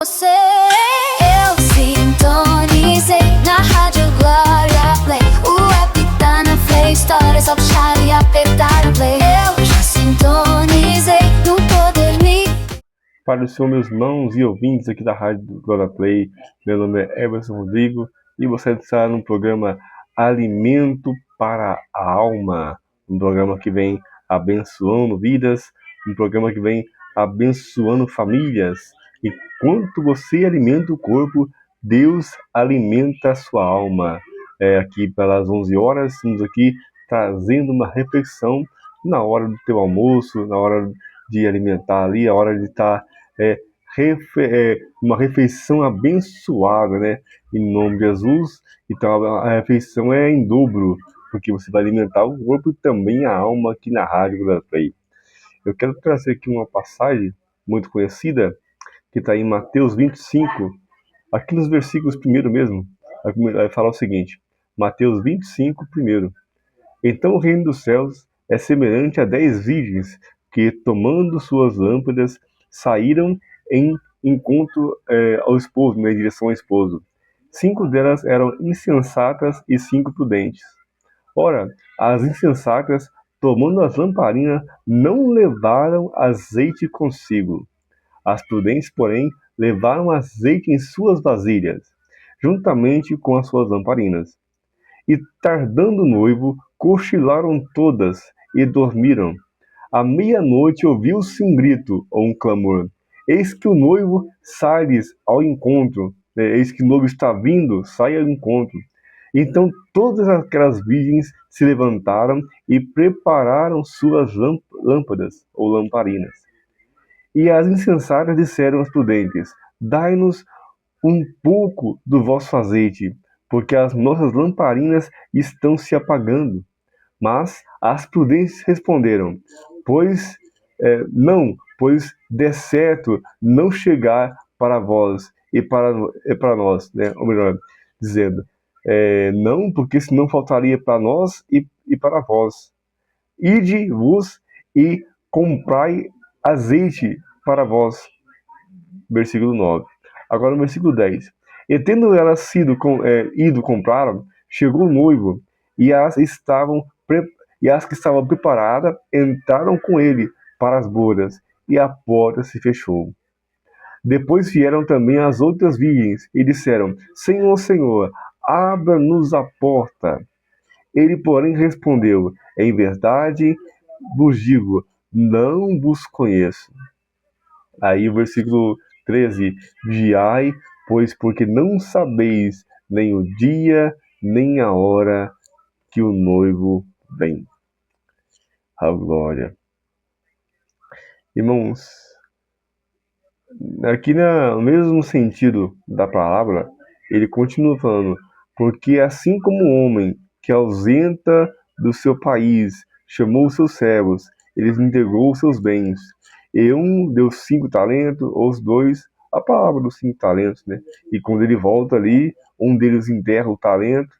Você, eu sintonizei na Rádio Glória Play. O app tá na Play Store, é só puxar e apertar o play. Eu já sintonizei no Poder Me. Para os meus irmãos e ouvintes aqui da Rádio Glória Play, meu nome é Everson Rodrigo e você está no programa Alimento para a Alma, um programa que vem abençoando vidas, um programa que vem abençoando famílias. Enquanto você alimenta o corpo, Deus alimenta a sua alma. Aqui pelas 11 horas, estamos aqui trazendo uma reflexão na hora do teu almoço, na hora de alimentar ali, a hora de estar uma refeição abençoada, né? Em nome de Jesus. Então a refeição é em dobro, porque você vai alimentar o corpo e também a alma aqui na Rádio Glória Play. Eu quero trazer aqui uma passagem muito conhecida, que está em Mateus 25, aqui nos versículos primeiro mesmo, vai falar o seguinte, Mateus 25, primeiro. Então o reino dos céus é semelhante a 10 virgens que, tomando suas lâmpadas, saíram em encontro ao esposo, em direção ao esposo. 5 delas eram insensatas e 5 prudentes. Ora, as insensatas, tomando as lamparinas, não levaram azeite consigo. As prudentes, porém, levaram azeite em suas vasilhas, juntamente com as suas lamparinas. E tardando o noivo, cochilaram todas e dormiram. À meia-noite ouviu-se um grito ou um clamor. Eis que o noivo sai-lhes ao encontro. Eis que o noivo está vindo, sai ao encontro. Então todas aquelas virgens se levantaram e prepararam suas lâmpadas ou lamparinas. E as insensatas disseram aos prudentes: dai-nos um pouco do vosso azeite, porque as nossas lamparinas estão se apagando. Mas as prudentes responderam: pois de certo não chegar para vós e para nós, né? Ou melhor, dizendo, não, porque senão faltaria para nós e para vós. Ide-vos e comprai azeite para vós. Versículo 9. Agora no versículo 10. E tendo elas ido comprar, chegou o noivo, e as que estavam preparadas entraram com ele para as bodas, e a porta se fechou. Depois vieram também as outras virgens, e disseram: Senhor, Senhor, abra-nos a porta. Ele, porém, respondeu: em verdade vos digo, não vos conheço. Aí o versículo 13: vigiai, pois porque não sabeis nem o dia, nem a hora que o noivo vem. A glória. Irmãos, aqui no mesmo sentido da palavra, ele continua falando, porque assim como o homem que ausenta do seu país chamou os seus servos, eles entregou os seus bens, e um deu 5 talentos, os dois, a palavra dos 5 talentos, né? E quando ele volta ali, um deles enterra o talento,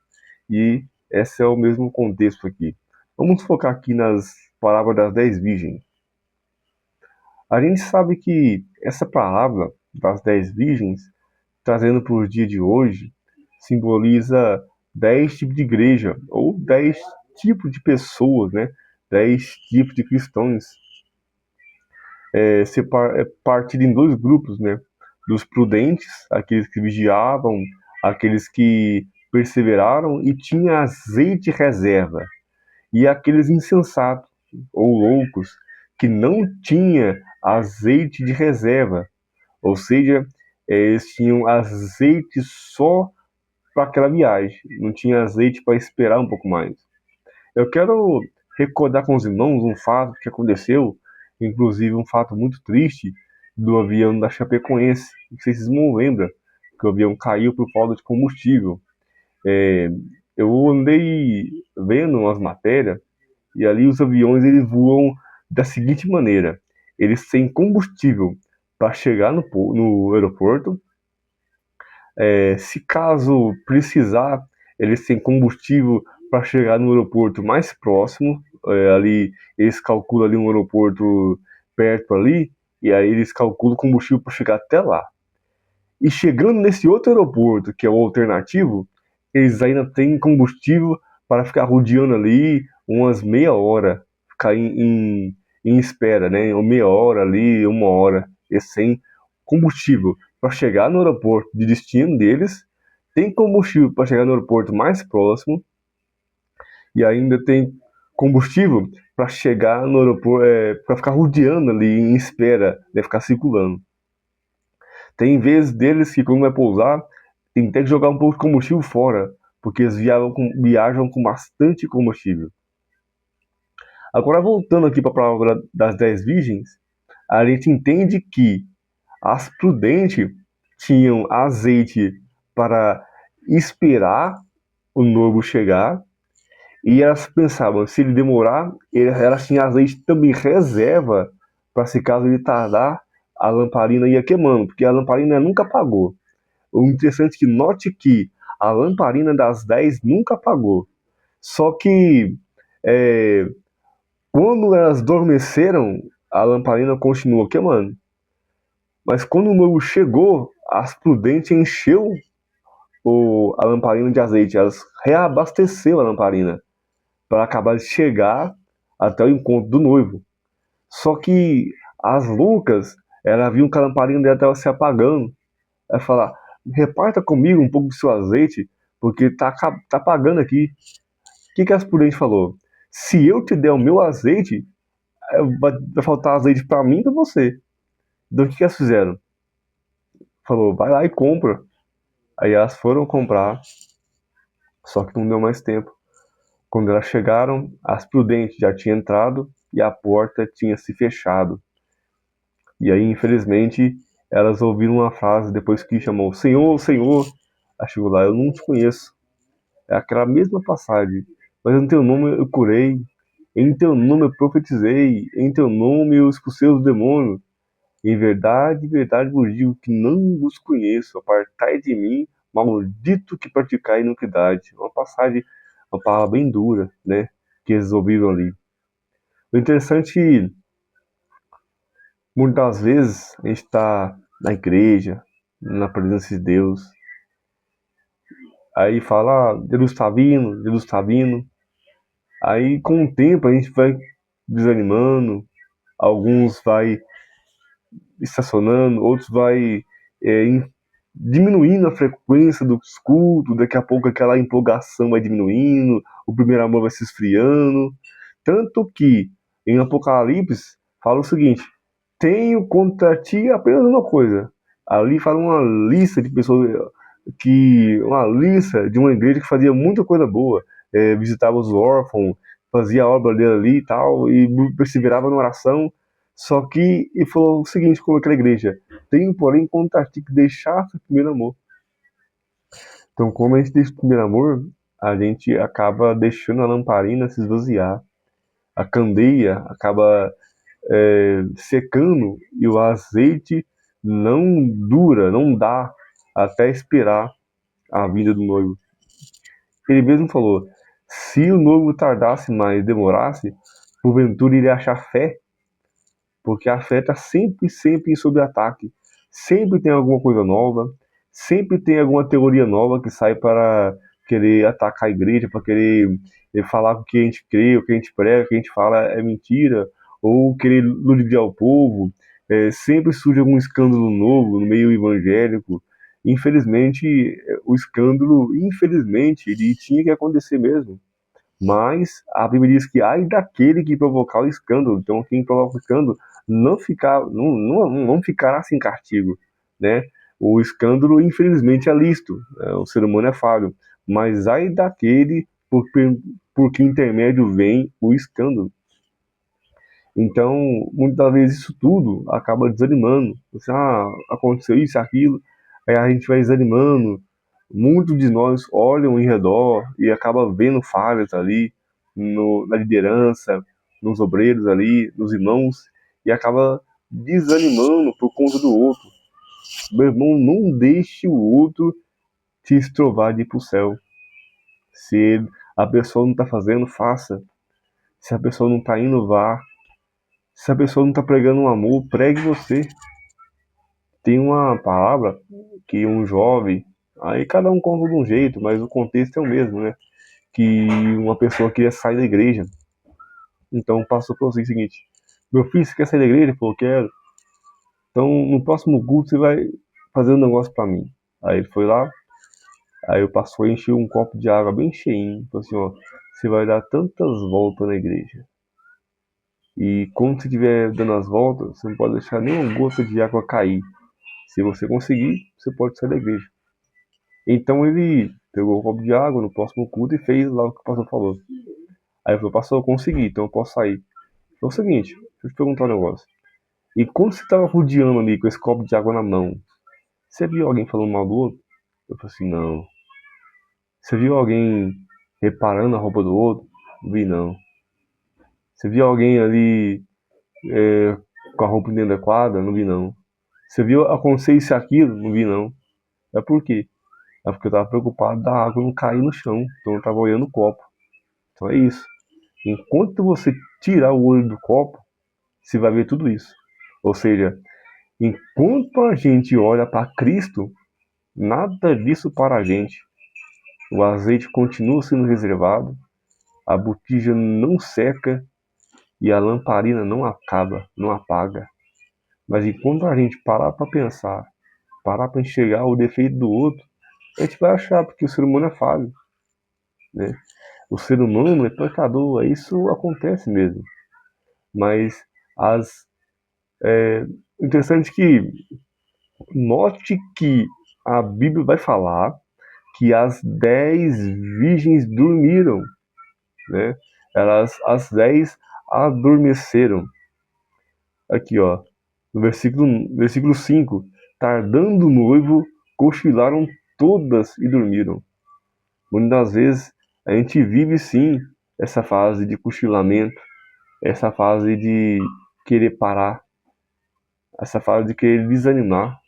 e esse é o mesmo contexto aqui. Vamos focar aqui nas palavras das 10 virgens. A gente sabe que essa palavra das 10 virgens, trazendo para o dia de hoje, simboliza 10 tipos de igreja, ou 10 tipos de pessoas, né? 10 tipos de cristãos. Partido em 2 grupos, né? Dos prudentes, aqueles que vigiavam, aqueles que perseveraram e tinham azeite reserva, e aqueles insensatos ou loucos que não tinham azeite de reserva, ou seja, eles tinham azeite só para aquela viagem, não tinha azeite para esperar um pouco mais. Eu quero recordar com os irmãos um fato que aconteceu, inclusive um fato muito triste, do avião da Chapecoense. Não sei se vocês não lembram, que o avião caiu por falta de combustível. Eu andei vendo umas matérias, e ali os aviões eles voam da seguinte maneira: eles têm combustível para chegar no aeroporto, se caso precisar, eles têm combustível para chegar no aeroporto mais próximo, ali eles calculam ali um aeroporto perto ali, e aí eles calculam o combustível para chegar até lá. E chegando nesse outro aeroporto, que é o alternativo, eles ainda têm combustível para ficar rodeando ali umas meia hora, ficar em espera, né? Uma meia hora ali, uma hora, e sem combustível para chegar no aeroporto de destino deles, tem combustível para chegar no aeroporto mais próximo e ainda tem combustível para chegar no aeroporto, para ficar rodeando ali em espera, né? Ficar circulando. Tem vezes deles que, quando vai pousar, tem até que jogar um pouco de combustível fora, porque eles viajam com bastante combustível. Agora, voltando aqui para a palavra das 10 virgens, a gente entende que as prudentes tinham azeite para esperar o noivo chegar, e elas pensavam, se ele demorar, elas tinham azeite também reserva, para se caso ele tardar, a lamparina ia queimando, porque a lamparina nunca apagou. O interessante é que note que a lamparina das 10 nunca apagou. Só que é, quando elas adormeceram, a lamparina continuou queimando. Mas quando o noivo chegou, as prudentes encheu a lamparina de azeite. Elas reabasteceu a lamparina para acabar de chegar até o encontro do noivo. Só que as loucas, elas viam que a lamparina dela estava se apagando. Ela fala, reparta comigo um pouco do seu azeite, porque tá apagando aqui. O que as prudentes falou? Se eu te der o meu azeite, vai faltar azeite para mim e para você. Então o que elas fizeram? Falou, vai lá e compra. Aí elas foram comprar, só que não deu mais tempo. Quando elas chegaram, as prudentes já tinham entrado e a porta tinha se fechado. E aí, infelizmente, elas ouviram uma frase depois que chamou Senhor, Senhor. Aí chegou lá, eu não te conheço. É aquela mesma passagem. Mas em teu nome eu curei, em teu nome eu profetizei, em teu nome eu expulsei os demônios. Em verdade vos digo que não vos conheço. Apartai de mim, maldito que praticai iniquidade. Uma passagem, uma palavra bem dura, né? Que eles ouviram ali. O interessante é que, muitas vezes, a gente está na igreja, na presença de Deus. Aí fala, Jesus está vindo, Jesus está vindo. Aí, com o tempo, a gente vai desanimando. Alguns vai estacionando, outros vai diminuindo a frequência dos cultos, daqui a pouco aquela empolgação vai diminuindo, o primeiro amor vai se esfriando. Tanto que em Apocalipse fala o seguinte: tenho contra ti apenas uma coisa. Ali fala uma lista de pessoas, uma lista de uma igreja que fazia muita coisa boa, visitava os órfãos, fazia a obra dele ali e tal, e perseverava na oração. Só que, e falou o seguinte com aquela igreja: tenho, porém, contra ti que deixaste o primeiro amor. Então, como a gente deixa o primeiro amor, a gente acaba deixando a lamparina se esvaziar. A candeia acaba secando e o azeite não dura, não dá até esperar a vinda do noivo. Ele mesmo falou: se o noivo tardasse mais, demorasse, porventura iria achar fé, porque a fé está sempre sob ataque. Sempre tem alguma coisa nova, sempre tem alguma teoria nova que sai para querer atacar a igreja, para querer falar que o que a gente crê, o que a gente prega, o que a gente fala é mentira, ou querer ludibriar o povo. Sempre surge algum escândalo novo no meio evangélico. Infelizmente, o escândalo, infelizmente, ele tinha que acontecer mesmo. Mas a Bíblia diz que ai daquele que provocar o escândalo. Então, quem provoca o escândalo não ficará sem castigo, né? O escândalo, infelizmente, é lícito. O ser humano é falho. Mas ai daquele por que intermédio vem o escândalo. Então, muitas vezes isso tudo acaba desanimando. Você, aconteceu isso, aquilo. Aí a gente vai desanimando. Muitos de nós olham em redor e acaba vendo falhas ali na liderança, nos obreiros ali, nos irmãos, e acaba desanimando por conta do outro. Meu irmão, não deixe o outro te estrovar de ir para o céu. Se a pessoa não está fazendo, faça. Se a pessoa não está indo, vá. Se a pessoa não está pregando um amor, pregue você. Tem uma palavra que um jovem, aí cada um conta de um jeito, mas o contexto é o mesmo, né? Que uma pessoa queria sair da igreja. Então o pastor falou assim, o seguinte: meu filho, você quer sair da igreja? Ele falou, quero. Então no próximo culto você vai fazer um negócio pra mim. Aí ele foi lá, aí o pastor encheu um copo de água bem cheinho. Falou assim, ó, você vai dar tantas voltas na igreja. E quando você estiver dando as voltas, você não pode deixar nenhuma gota de água cair. Se você conseguir, você pode sair da igreja. Então ele pegou o copo de água no próximo culto e fez lá o que o pastor falou. Aí ele falou, pastor, eu consegui, então eu posso sair. Então é o seguinte, deixa eu te perguntar um negócio. E quando você estava rodeando ali com esse copo de água na mão, você viu alguém falando mal do outro? Eu falei assim, não. Você viu alguém reparando a roupa do outro? Não vi, não. Você viu alguém ali com a roupa inadequada? Não vi, não. Você viu acontecer isso e aquilo? Não vi, não. É por quê? É porque eu tava preocupado da água não cair no chão. Então eu tava olhando o copo. Então é isso. Enquanto você tirar o olho do copo, você vai ver tudo isso. Ou seja, enquanto a gente olha para Cristo, nada disso para a gente. O azeite continua sendo reservado, a botija não seca e a lamparina não acaba, não apaga. Mas enquanto a gente parar para pensar, parar para enxergar o defeito do outro, a gente vai achar, porque o ser humano é falho, né? O ser humano é pecador, isso acontece mesmo. Mas interessante que note que a Bíblia vai falar que as 10 virgens dormiram, né? As 10 adormeceram. Aqui, ó, no versículo 5, tardando o noivo, cochilaram todas e dormiram. Muitas vezes a gente vive sim essa fase de cochilamento, essa fase de querer parar, essa fase de querer desanimar.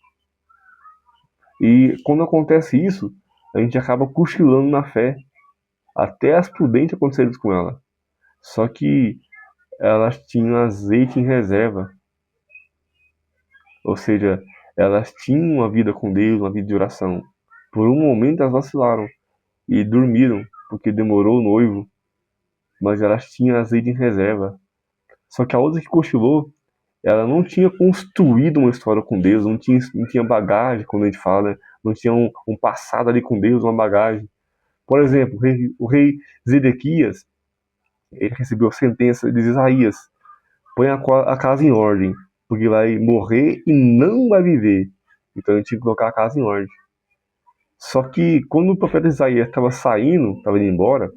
E quando acontece isso, a gente acaba cochilando na fé. Até as prudentes aconteceram isso com ela. Só que elas tinham azeite em reserva. Ou seja, elas tinham uma vida com Deus, uma vida de oração. Por um momento elas vacilaram e dormiram, porque demorou o noivo. Mas elas tinham azeite em reserva. Só que a outra que cochilou, ela não tinha construído uma história com Deus, não tinha bagagem, quando a gente fala, né? Não tinha um passado ali com Deus, uma bagagem. Por exemplo, o rei Zedequias, ele recebeu a sentença de Isaías: põe a casa em ordem, porque vai morrer e não vai viver. Então ele tinha que colocar a casa em ordem. Só que quando o profeta Isaías estava saindo, estava indo embora,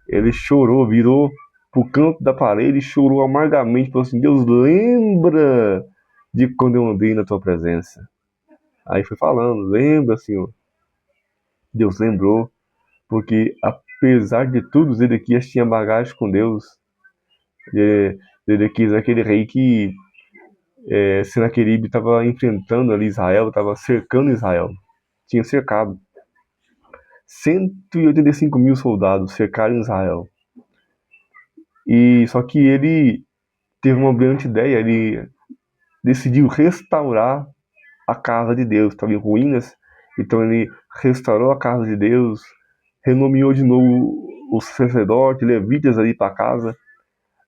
ele chorou, virou pro canto da parede e chorou amargamente, falou assim: Deus, lembra de quando eu andei na tua presença. Aí foi falando: lembra, Senhor. Deus lembrou, porque apesar de tudo, Zedequias tinha bagagem com Deus. Zedequias é aquele rei que Senaqueribe estava enfrentando ali Israel, estava cercando Israel. Tinha cercado. 185 mil soldados cercaram Israel. E só que ele teve uma brilhante ideia, ele decidiu restaurar a casa de Deus, estava em ruínas, então ele restaurou a casa de Deus, renomeou de novo os sacerdotes, levitas ali para casa,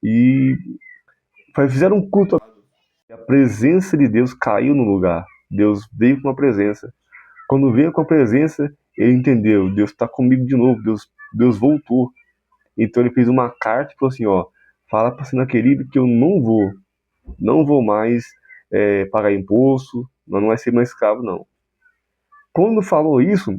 e fizeram um culto. A presença de Deus caiu no lugar, Deus veio com a presença. Quando veio com a presença, ele entendeu, Deus está comigo de novo, Deus voltou. Então ele fez uma carta e falou assim, ó, fala para Senaqueribe que eu não vou mais pagar imposto, não vai ser mais escravo, não. Quando falou isso,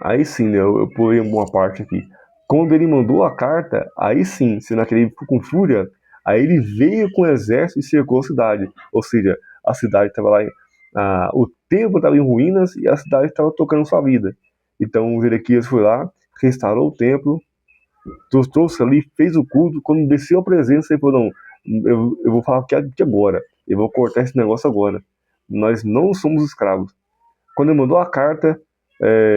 aí sim, né, eu pulei uma parte aqui. Quando ele mandou a carta, aí sim, Senaqueribe ficou com fúria, aí ele veio com o exército e cercou a cidade. Ou seja, a cidade estava lá, o templo estava em ruínas e a cidade estava tocando sua vida. Então o Zedequias foi lá, restaurou o templo, trouxe ali, fez o culto. Quando desceu a presença, ele falou: não, eu vou falar aqui agora, eu vou cortar esse negócio agora. Nós não somos escravos. Quando ele mandou a carta,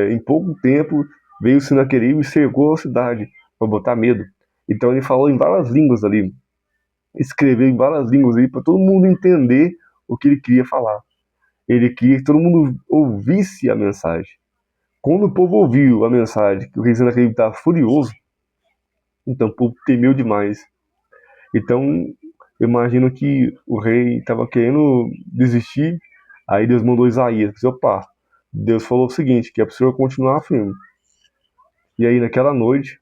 em pouco tempo, veio o Senaqueribe e cercou a cidade para botar medo. Então ele falou em várias línguas ali, escreveu em várias línguas ali para todo mundo entender o que ele queria falar. ele queria que todo mundo ouvisse a mensagem. Quando o povo ouviu a mensagem, que o rei Senaqueribe estava furioso, então o povo temeu demais. Então, eu imagino que o rei estava querendo desistir, aí Deus mandou Isaías, disse, opa, Deus falou o seguinte, que é para o senhor continuar firme. E aí, naquela noite,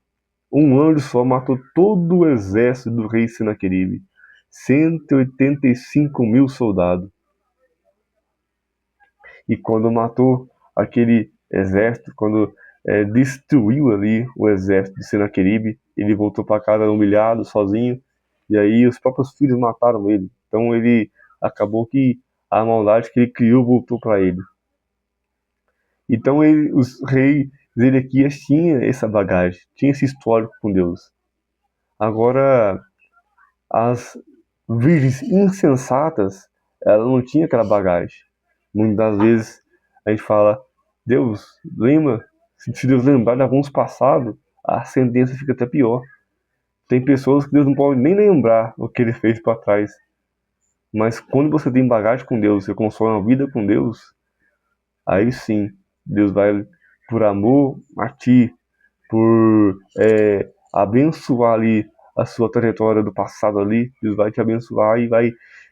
um anjo só matou todo o exército do rei Senaqueribe, 185 mil soldados. E quando matou aquele exército, quando destruiu ali o exército de Senaqueribe, ele voltou para casa humilhado, sozinho, e aí os próprios filhos mataram ele. Então ele acabou que a maldade que ele criou voltou para ele. Então os reis Zedequias tinha essa bagagem, tinha esse histórico com Deus. Agora, as virgens insensatas, elas não tinham aquela bagagem. Muitas das vezes a gente fala, Deus, lembra? Se Deus lembrar de alguns passados, a sentença fica até pior. Tem pessoas que Deus não pode nem lembrar o que ele fez para trás. Mas quando você tem bagagem com Deus, você constrói uma vida com Deus, aí sim, Deus vai, por amor a ti, por abençoar ali a sua trajetória do passado ali, Deus vai te abençoar e vai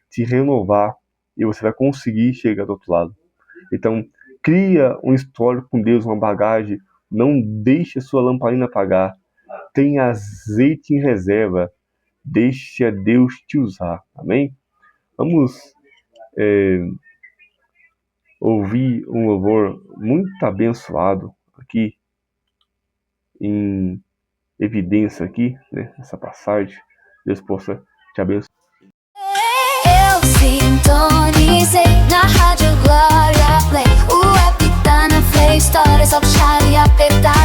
te renovar, e você vai conseguir chegar do outro lado. Então, cria um histórico com Deus, uma bagagem, não deixe a sua lamparina apagar, tenha azeite em reserva, deixe a Deus te usar, amém? Vamos ouvir um louvor muito abençoado aqui, em evidência aqui, né, nessa passagem. Deus possa te abençoar. Eu sintonizei na Rádio Glória Play. O app tá na Play Store, é só puxar e apertar.